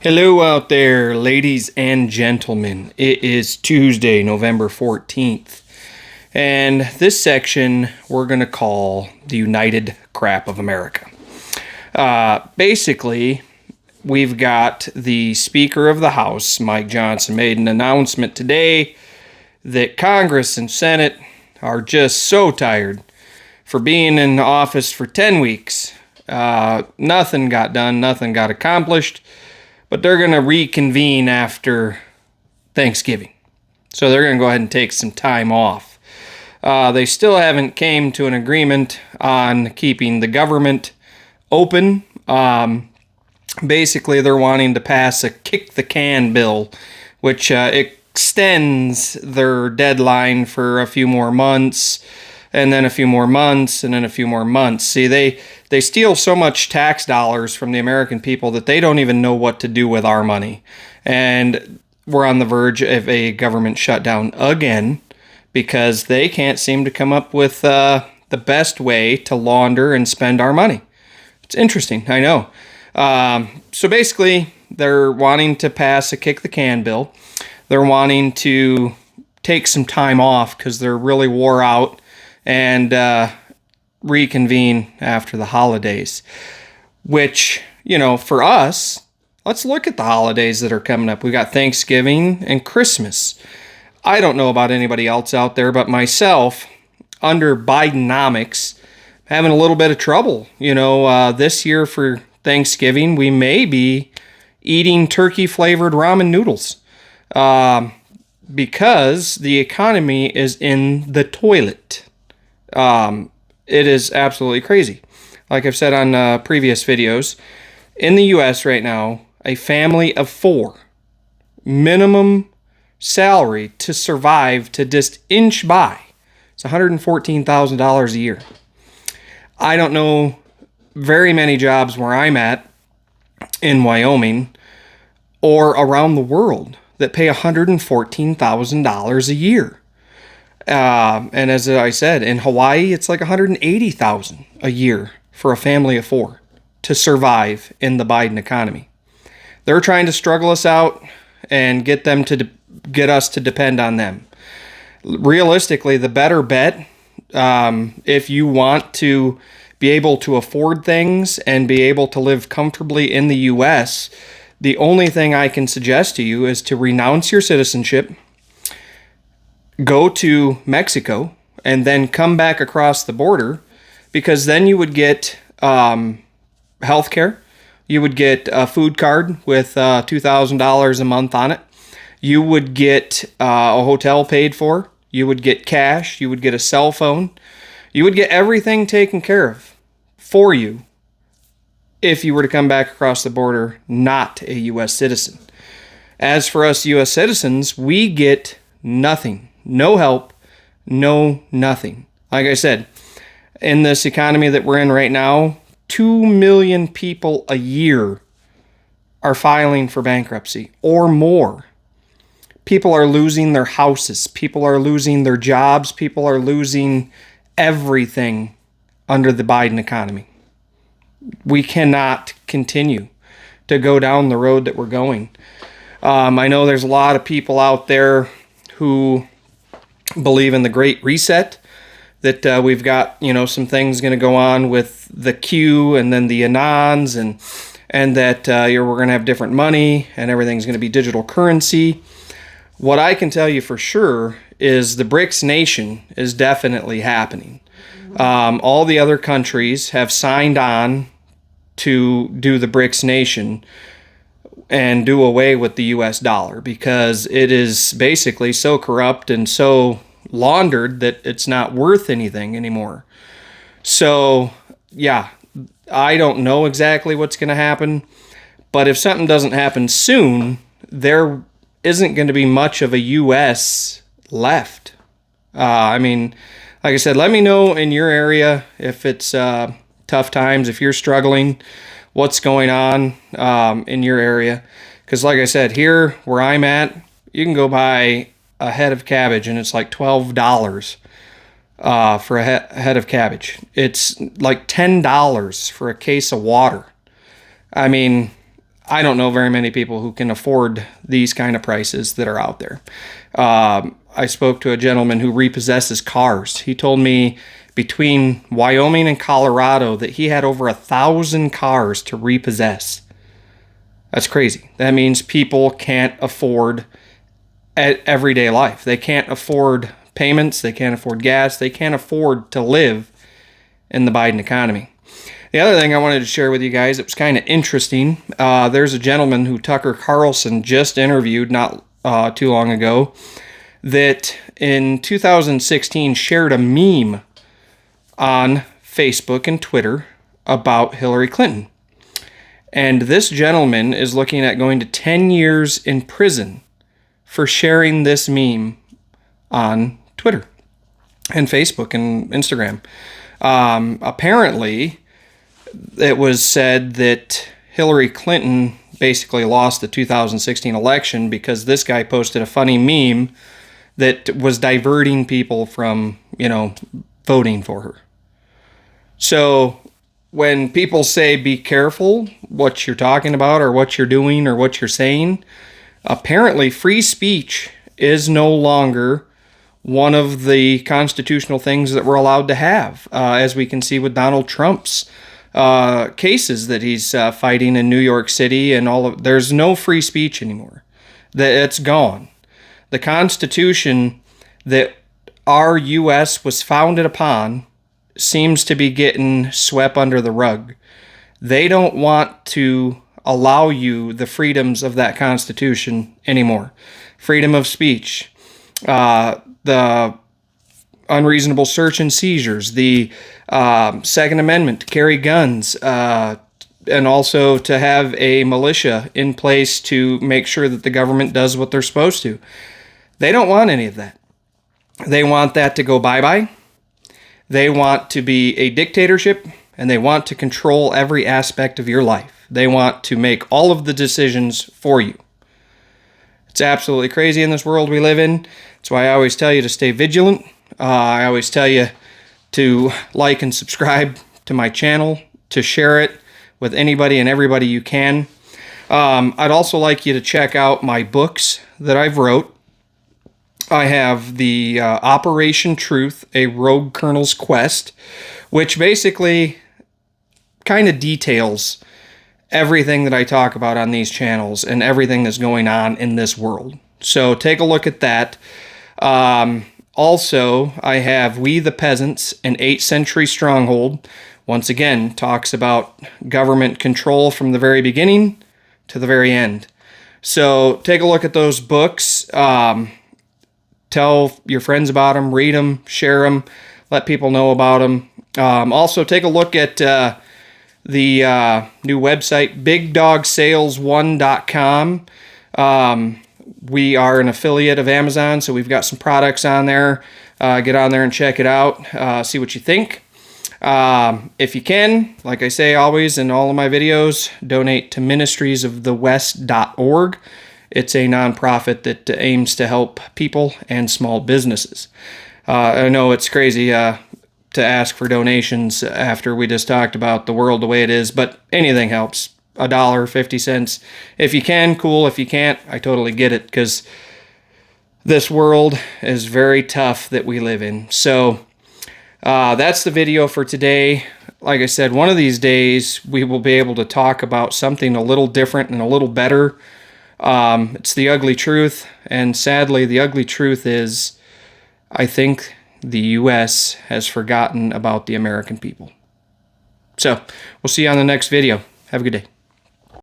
Hello out there, ladies and gentlemen. It is Tuesday, November 14th. And this section we're going to call the United Crap of America. Basically, we've got the Speaker of the House, Mike Johnson, made an announcement today that Congress and Senate are just so tired for being in office for 10 weeks. Nothing got done, nothing got accomplished. But they're going to reconvene after Thanksgiving. So they're going to go ahead and take some time off. They still haven't came to an agreement on keeping the government open. Basically, they're wanting to pass a kick the can bill, which extends their deadline for a few more months, and then a few more months, and then a few more months. See, they steal so much tax dollars from the American people that they don't even know what to do with our money. And we're on the verge of a government shutdown again because they can't seem to come up with the best way to launder and spend our money. It's interesting, I know. So basically, they're wanting to pass a kick the can bill. They're wanting to take some time off because they're really wore out and reconvene after the holidays, which, for us, let's look at the holidays that are coming up. We got Thanksgiving and Christmas. I don't know about anybody else out there, but myself, under Bidenomics, having a little bit of trouble. This year for Thanksgiving, we may be eating turkey-flavored ramen noodles because the economy is in the toilet. It is absolutely crazy. Like I've said on previous videos, in the U.S. right now, a family of 4, minimum salary to survive to just inch by, it's $114,000 a year. I don't know very many jobs where I'm at in Wyoming or around the world that pay $114,000 a year. And as I said, in Hawaii, it's like $180,000 a year for a family of 4 to survive in the Biden economy. They're trying to struggle us out and get us to depend on them. Realistically, the better bet, if you want to be able to afford things and be able to live comfortably in the U.S., the only thing I can suggest to you is to renounce your citizenship, go to Mexico, and then come back across the border, because then you would get health care. You would get a food card with $2,000 a month on it. You would get a hotel paid for. You would get cash. You would get a cell phone. You would get everything taken care of for you if you were to come back across the border not a U.S. citizen. As for us U.S. citizens, we get nothing. No help, no nothing. Like I said, in this economy that we're in right now, 2 million people a year are filing for bankruptcy or more. People are losing their houses. People are losing their jobs. People are losing everything under the Biden economy. We cannot continue to go down the road that we're going. I know there's a lot of people out there who believe in the Great Reset, that we've got, some things going to go on with the Q and then the Anons, and that we're going to have different money and everything's going to be digital currency. What I can tell you for sure is the BRICS nation is definitely happening. All the other countries have signed on to do the BRICS nation and do away with the U.S. dollar, because it is basically so corrupt and so laundered that it's not worth anything anymore. So, yeah, I don't know exactly what's going to happen, but if something doesn't happen soon, there isn't going to be much of a U.S. left. Like I said, let me know in your area if it's tough times, if you're struggling, what's going on in your area. Because like I said, here where I'm at, you can go buy a head of cabbage and it's like $12 for a head of cabbage. It's like $10 for a case of water. I don't know very many people who can afford these kind of prices that are out there. I spoke to a gentleman who repossesses cars. He told me between Wyoming and Colorado that he had over 1,000 cars to repossess. That's crazy. That means people can't afford everyday life. They can't afford payments. They can't afford gas. They can't afford to live in the Biden economy. The other thing I wanted to share with you guys, it was kind of interesting. There's a gentleman who Tucker Carlson just interviewed not too long ago that in 2016 shared a meme on Facebook and Twitter about Hillary Clinton. And this gentleman is looking at going to 10 years in prison for sharing this meme on Twitter and Facebook and Instagram. Apparently, it was said that Hillary Clinton basically lost the 2016 election because this guy posted a funny meme that was diverting people from, voting for her. So when people say be careful what you're talking about or what you're doing or what you're saying, apparently free speech is no longer one of the constitutional things that we're allowed to have, as we can see with Donald Trump's cases that he's fighting in New York City and there's no free speech anymore. It's gone. The Constitution that our U.S. was founded upon seems to be getting swept under the rug. They don't want to allow you the freedoms of that Constitution anymore. Freedom of speech, the unreasonable search and seizures, the Second Amendment to carry guns, and also to have a militia in place to make sure that the government does what they're supposed to. They don't want any of that. They want that to go bye-bye. They want to be a dictatorship, and they want to control every aspect of your life. They want to make all of the decisions for you. It's absolutely crazy in this world we live in. That's why I always tell you to stay vigilant. I always tell you to like and subscribe to my channel, to share it with anybody and everybody you can. I'd also like you to check out my books that I've wrote. I have the Operation Truth, A Rogue Colonel's Quest, which basically kind of details everything that I talk about on these channels and everything that's going on in this world. So take a look at that. Also, I have We the Peasants, an 8th Century Stronghold. Once again, talks about government control from the very beginning to the very end. So take a look at those books. Tell your friends about them, read them, share them, let people know about them. Also, take a look at the new website, BigDogSales1.com. We are an affiliate of Amazon, so we've got some products on there. Get on there and check it out. See what you think. If you can, like I say always in all of my videos, donate to ministriesofthewest.org. It's a nonprofit that aims to help people and small businesses. I know it's crazy to ask for donations after we just talked about the world the way it is, but anything helps. $1, 50 cents. If you can, cool. If you can't, I totally get it, because this world is very tough that we live in. So that's the video for today. Like I said, one of these days we will be able to talk about something a little different and a little better. It's the ugly truth, and sadly, the ugly truth is I think the U.S. has forgotten about the American people. So, we'll see you on the next video. Have a good day.